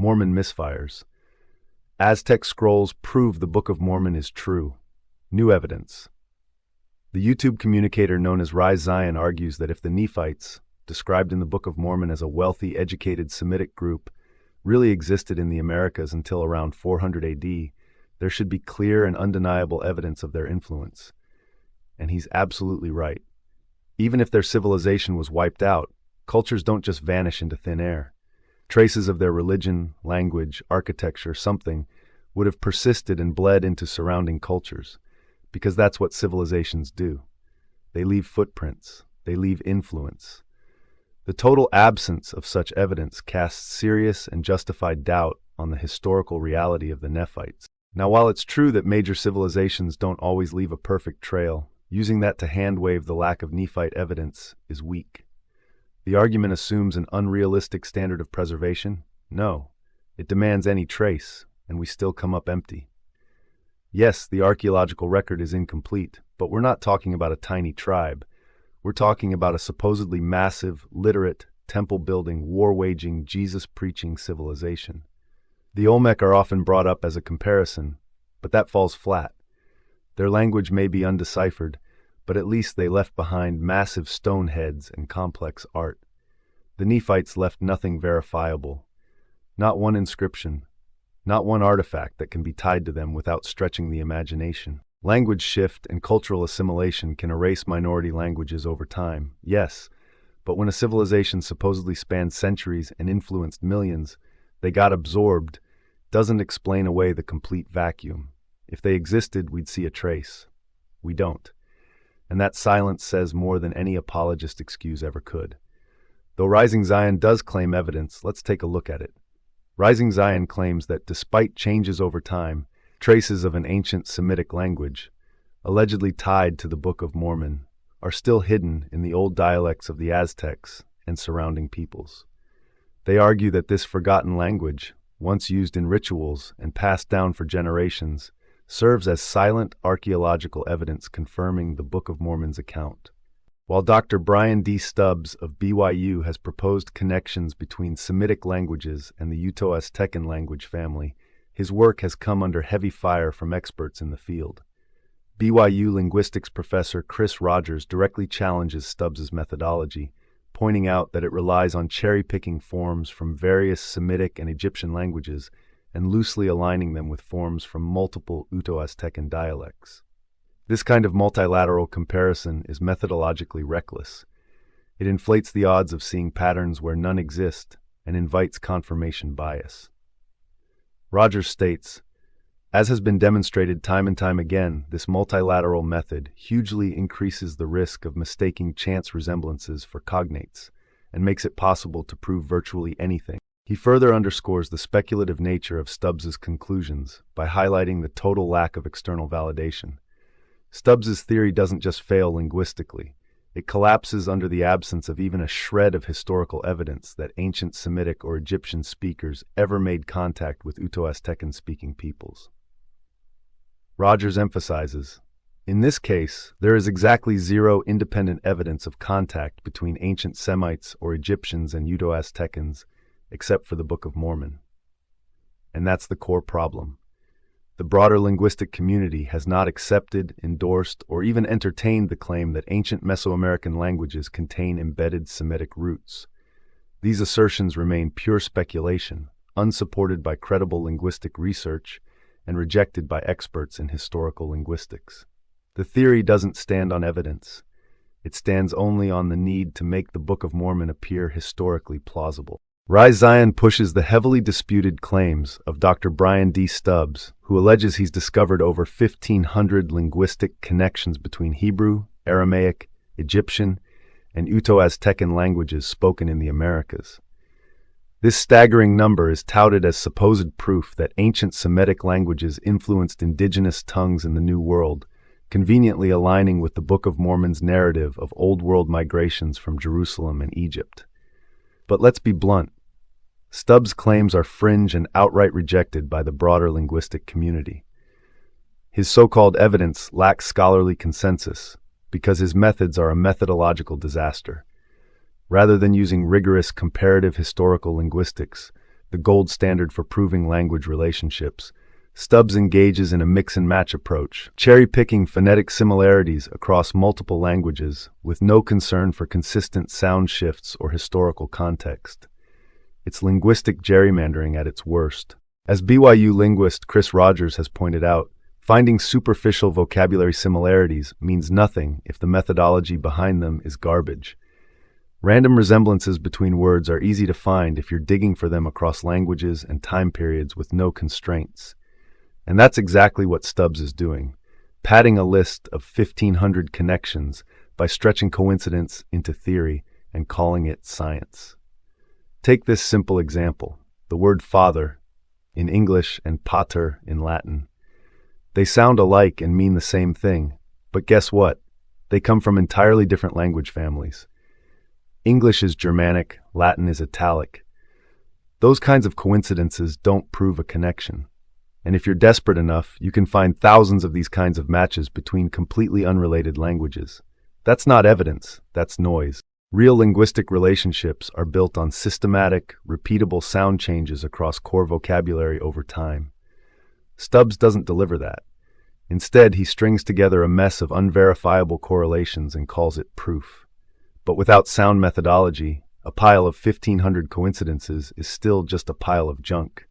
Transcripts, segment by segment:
Mormon Misfires. Aztec scrolls prove the Book of Mormon is true. New evidence. The YouTube communicator known as Rise Zion argues that if the Nephites, described in the Book of Mormon as a wealthy, educated Semitic group, really existed in the Americas until around 400 AD, there should be clear and undeniable evidence of their influence. And he's absolutely right. Even if their civilization was wiped out, cultures don't just vanish into thin air. Traces of their religion, language, architecture, something, would have persisted and bled into surrounding cultures, because that's what civilizations do. They leave footprints. They leave influence. The total absence of such evidence casts serious and justified doubt on the historical reality of the Nephites. Now, while it's true that major civilizations don't always leave a perfect trail, using that to hand-wave the lack of Nephite evidence is weak. The argument assumes an unrealistic standard of preservation? No. It demands any trace, and we still come up empty. Yes, the archaeological record is incomplete, but we're not talking about a tiny tribe. We're talking about a supposedly massive, literate, temple-building, war-waging, Jesus-preaching civilization. The Olmec are often brought up as a comparison, but that falls flat. Their language may be undeciphered, but at least they left behind massive stone heads and complex art. The Nephites left nothing verifiable. Not one inscription, not one artifact that can be tied to them without stretching the imagination. Language shift and cultural assimilation can erase minority languages over time, yes, but when a civilization supposedly spanned centuries and influenced millions, they got absorbed, doesn't explain away the complete vacuum. If they existed, we'd see a trace. We don't. And that silence says more than any apologist excuse ever could. Though Rising Zion does claim evidence, let's take a look at it. Rising Zion claims that despite changes over time, traces of an ancient Semitic language, allegedly tied to the Book of Mormon, are still hidden in the old dialects of the Aztecs and surrounding peoples. They argue that this forgotten language, once used in rituals and passed down for generations, serves as silent archaeological evidence confirming the Book of Mormon's account. While Dr. Brian D. Stubbs of BYU has proposed connections between Semitic languages and the Uto-Aztecan language family, his work has come under heavy fire from experts in the field. BYU linguistics professor Chris Rogers directly challenges Stubbs's methodology, pointing out that it relies on cherry-picking forms from various Semitic and Egyptian languages and loosely aligning them with forms from multiple Uto-Aztecan dialects. This kind of multilateral comparison is methodologically reckless. It inflates the odds of seeing patterns where none exist and invites confirmation bias. Rogers states, as has been demonstrated time and time again, this multilateral method hugely increases the risk of mistaking chance resemblances for cognates and makes it possible to prove virtually anything. He further underscores the speculative nature of Stubbs's conclusions by highlighting the total lack of external validation. Stubbs's theory doesn't just fail linguistically, it collapses under the absence of even a shred of historical evidence that ancient Semitic or Egyptian speakers ever made contact with Uto-Aztecan speaking peoples. Rogers emphasizes, in this case, there is exactly zero independent evidence of contact between ancient Semites or Egyptians and Uto-Aztecans, except for the Book of Mormon. And that's the core problem. The broader linguistic community has not accepted, endorsed, or even entertained the claim that ancient Mesoamerican languages contain embedded Semitic roots. These assertions remain pure speculation, unsupported by credible linguistic research, and rejected by experts in historical linguistics. The theory doesn't stand on evidence. It stands only on the need to make the Book of Mormon appear historically plausible. Rise Zion pushes the heavily disputed claims of Dr. Brian D. Stubbs, who alleges he's discovered over 1,500 linguistic connections between Hebrew, Aramaic, Egyptian, and Uto-Aztecan languages spoken in the Americas. This staggering number is touted as supposed proof that ancient Semitic languages influenced indigenous tongues in the New World, conveniently aligning with the Book of Mormon's narrative of Old World migrations from Jerusalem and Egypt. But let's be blunt. Stubbs' claims are fringe and outright rejected by the broader linguistic community. His so-called evidence lacks scholarly consensus because his methods are a methodological disaster. Rather than using rigorous comparative historical linguistics, the gold standard for proving language relationships, Stubbs engages in a mix-and-match approach, cherry-picking phonetic similarities across multiple languages with no concern for consistent sound shifts or historical context. It's linguistic gerrymandering at its worst. As BYU linguist Chris Rogers has pointed out, finding superficial vocabulary similarities means nothing if the methodology behind them is garbage. Random resemblances between words are easy to find if you're digging for them across languages and time periods with no constraints. And that's exactly what Stubbs is doing, padding a list of 1,500 connections by stretching coincidence into theory and calling it science. Take this simple example, the word father in English and pater in Latin. They sound alike and mean the same thing, but guess what? They come from entirely different language families. English is Germanic, Latin is Italic. Those kinds of coincidences don't prove a connection. And if you're desperate enough, you can find thousands of these kinds of matches between completely unrelated languages. That's not evidence, that's noise. Real linguistic relationships are built on systematic, repeatable sound changes across core vocabulary over time. Stubbs doesn't deliver that. Instead, he strings together a mess of unverifiable correlations and calls it proof. But without sound methodology, a pile of 1,500 coincidences is still just a pile of junk.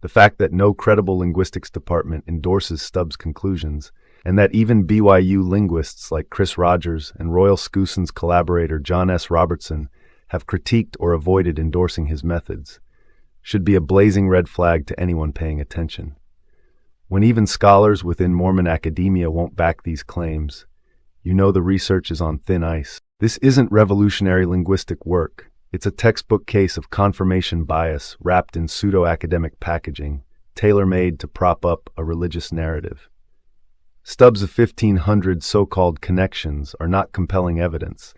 The fact that no credible linguistics department endorses Stubbs' conclusions, and that even BYU linguists like Chris Rogers and Royal Scouson's collaborator John S. Robertson have critiqued or avoided endorsing his methods, should be a blazing red flag to anyone paying attention. When even scholars within Mormon academia won't back these claims, you know the research is on thin ice. This isn't revolutionary linguistic work. It's a textbook case of confirmation bias wrapped in pseudo-academic packaging, tailor-made to prop up a religious narrative. Stubbs' of 1,500 so-called connections are not compelling evidence.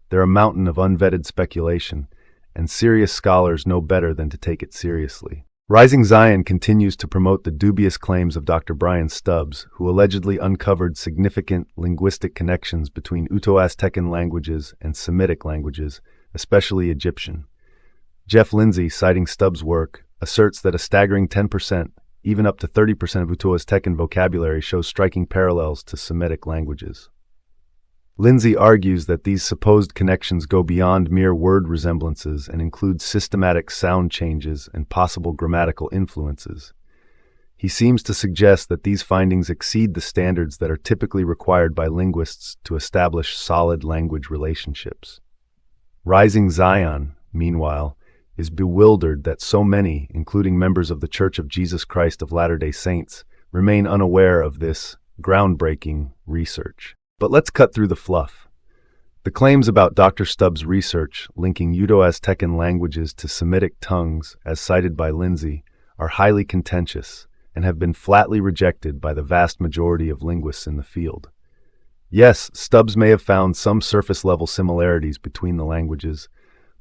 They're a mountain of unvetted speculation, and serious scholars know better than to take it seriously. Rising Zion continues to promote the dubious claims of Dr. Brian Stubbs, who allegedly uncovered significant linguistic connections between Uto-Aztecan languages and Semitic languages, especially Egyptian. Jeff Lindsay, citing Stubbs' work, asserts that a staggering 10%, even up to 30% of Uto-Aztecan vocabulary shows striking parallels to Semitic languages. Lindsay argues that these supposed connections go beyond mere word resemblances and include systematic sound changes and possible grammatical influences. He seems to suggest that these findings exceed the standards that are typically required by linguists to establish solid language relationships. Rising Zion, meanwhile, is bewildered that so many, including members of the Church of Jesus Christ of Latter-day Saints, remain unaware of this groundbreaking research. But let's cut through the fluff. The claims about Dr. Stubbs' research linking Uto-Aztecan languages to Semitic tongues, as cited by Lindsay, are highly contentious and have been flatly rejected by the vast majority of linguists in the field. Yes, Stubbs may have found some surface-level similarities between the languages,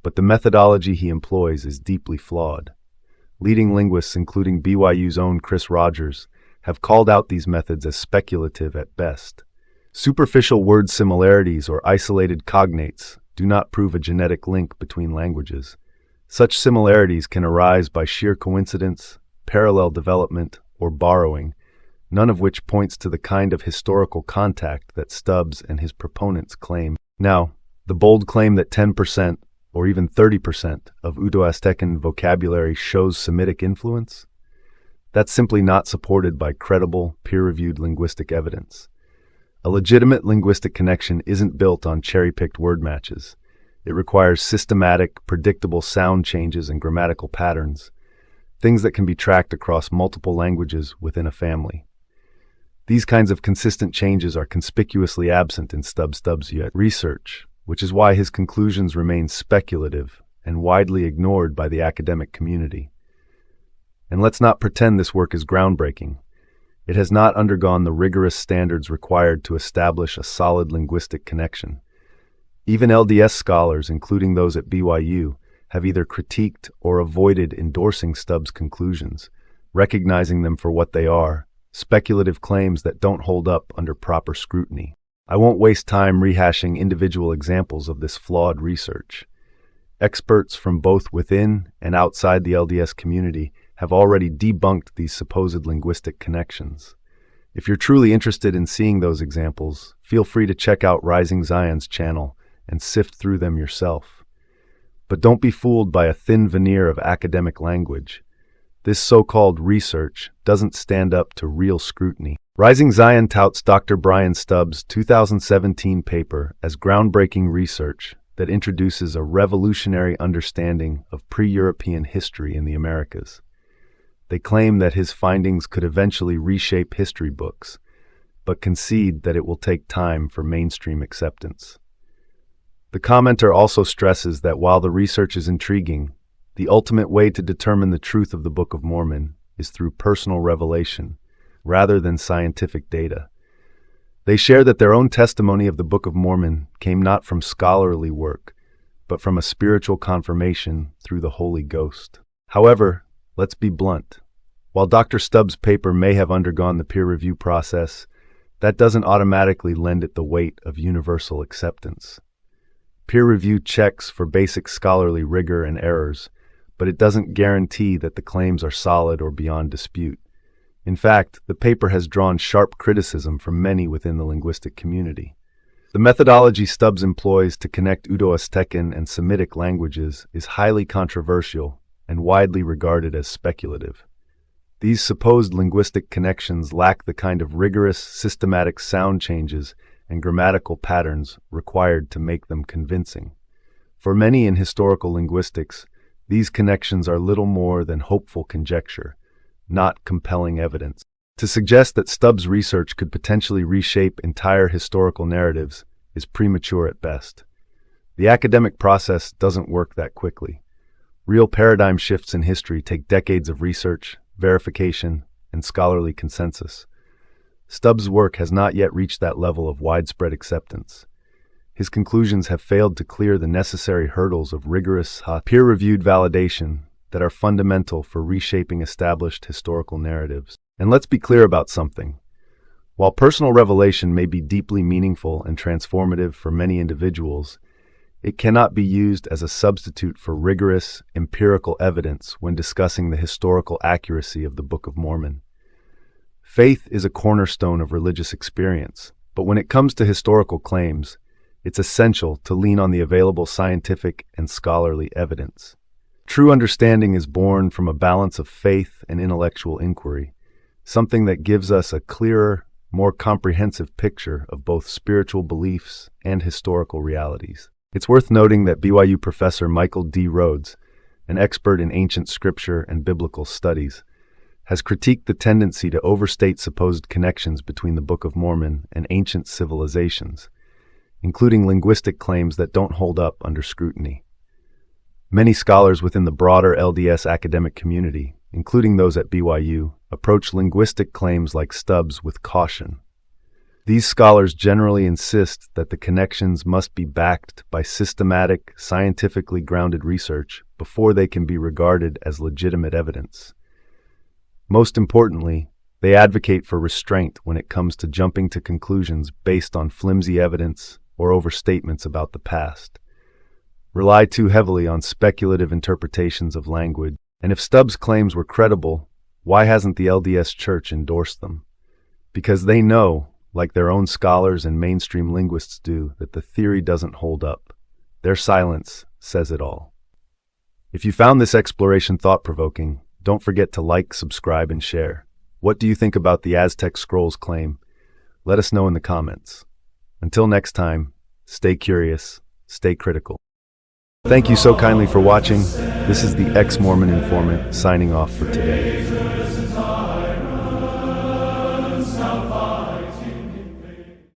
but the methodology he employs is deeply flawed. Leading linguists, including BYU's own Chris Rogers, have called out these methods as speculative at best. Superficial word similarities or isolated cognates do not prove a genetic link between languages. Such similarities can arise by sheer coincidence, parallel development, or borrowing, none of which points to the kind of historical contact that Stubbs and his proponents claim. Now, the bold claim that 10% or even 30% of Uto-Aztecan vocabulary shows Semitic influence? That's simply not supported by credible, peer-reviewed linguistic evidence. A legitimate linguistic connection isn't built on cherry-picked word matches. It requires systematic, predictable sound changes and grammatical patterns, things that can be tracked across multiple languages within a family. These kinds of consistent changes are conspicuously absent in Stubbs' research, which is why his conclusions remain speculative and widely ignored by the academic community. And let's not pretend this work is groundbreaking. It has not undergone the rigorous standards required to establish a solid linguistic connection. Even LDS scholars, including those at BYU, have either critiqued or avoided endorsing Stubbs' conclusions, recognizing them for what they are, speculative claims that don't hold up under proper scrutiny. I won't waste time rehashing individual examples of this flawed research. Experts from both within and outside the LDS community have already debunked these supposed linguistic connections. If you're truly interested in seeing those examples, feel free to check out Rising Zion's channel and sift through them yourself. But don't be fooled by a thin veneer of academic language. This so-called research doesn't stand up to real scrutiny. Rising Zion touts Dr. Brian Stubbs' 2017 paper as groundbreaking research that introduces a revolutionary understanding of pre-European history in the Americas. They claim that his findings could eventually reshape history books, but concede that it will take time for mainstream acceptance. The commenter also stresses that while the research is intriguing, the ultimate way to determine the truth of the Book of Mormon is through personal revelation, rather than scientific data. They share that their own testimony of the Book of Mormon came not from scholarly work, but from a spiritual confirmation through the Holy Ghost. However, let's be blunt. While Dr. Stubbs' paper may have undergone the peer review process, that doesn't automatically lend it the weight of universal acceptance. Peer review checks for basic scholarly rigor and errors, but it doesn't guarantee that the claims are solid or beyond dispute. In fact, the paper has drawn sharp criticism from many within the linguistic community. The methodology Stubbs employs to connect Uto-Aztecan and Semitic languages is highly controversial and widely regarded as speculative. These supposed linguistic connections lack the kind of rigorous, systematic sound changes and grammatical patterns required to make them convincing. For many in historical linguistics, these connections are little more than hopeful conjecture, not compelling evidence. To suggest that Stubbs' research could potentially reshape entire historical narratives is premature at best. The academic process doesn't work that quickly. Real paradigm shifts in history take decades of research, verification, and scholarly consensus. Stubbs' work has not yet reached that level of widespread acceptance. His conclusions have failed to clear the necessary hurdles of rigorous, peer-reviewed validation that are fundamental for reshaping established historical narratives. And let's be clear about something. While personal revelation may be deeply meaningful and transformative for many individuals, it cannot be used as a substitute for rigorous, empirical evidence when discussing the historical accuracy of the Book of Mormon. Faith is a cornerstone of religious experience, but when it comes to historical claims, it's essential to lean on the available scientific and scholarly evidence. True understanding is born from a balance of faith and intellectual inquiry, something that gives us a clearer, more comprehensive picture of both spiritual beliefs and historical realities. It's worth noting that BYU professor Michael D. Rhodes, an expert in ancient scripture and biblical studies, has critiqued the tendency to overstate supposed connections between the Book of Mormon and ancient civilizations, including linguistic claims that don't hold up under scrutiny. Many scholars within the broader LDS academic community, including those at BYU, approach linguistic claims like Stubbs with caution. These scholars generally insist that the connections must be backed by systematic, scientifically grounded research before they can be regarded as legitimate evidence. Most importantly, they advocate for restraint when it comes to jumping to conclusions based on flimsy evidence or overstatements about the past. Rely too heavily on speculative interpretations of language, and if Stubbs' claims were credible, why hasn't the LDS Church endorsed them? Because they know, like their own scholars and mainstream linguists do, that the theory doesn't hold up. Their silence says it all. If you found this exploration thought-provoking, don't forget to like, subscribe, and share. What do you think about the Aztec Scrolls claim? Let us know in the comments. Until next time, stay curious, stay critical. Thank you so kindly for watching. This is the Ex-Mormon Informant signing off for today.